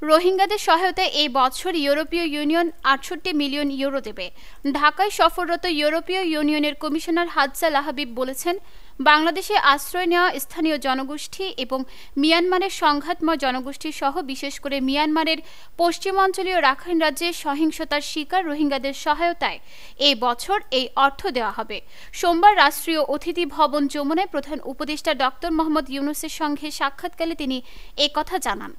রোহিঙ্গাদের সহায়তায় এই বছর ইউরোপীয় ইউনিয়ন ৬৮ মিলিয়ন ইউরো দেবে। ঢাকায় সফররত ইউরোপীয় ইউনিয়নের কমিশনার হাদজাল হাবিব বলেছেন, বাংলাদেশে আশ্রয় নেওয়া স্থানীয় জনগোষ্ঠী এবং মিয়ানমারের সংঘাতময় জনগোষ্ঠী সহ বিশেষ করে মিয়ানমারের পশ্চিমাঞ্চলীয় রাখাইন রাজ্যে সহিংসতার শিকার রোহিঙ্গাদের সহায়তায় এই বছর এই অর্থ দেওয়া হবে। সোমবার রাষ্ট্রীয় অতিথি ভবন যমুনায় প্রধান উপদেষ্টা ডক্টর মোহাম্মদ ইউনূসের সঙ্গে সাক্ষাৎকালে তিনি এ কথা জানান।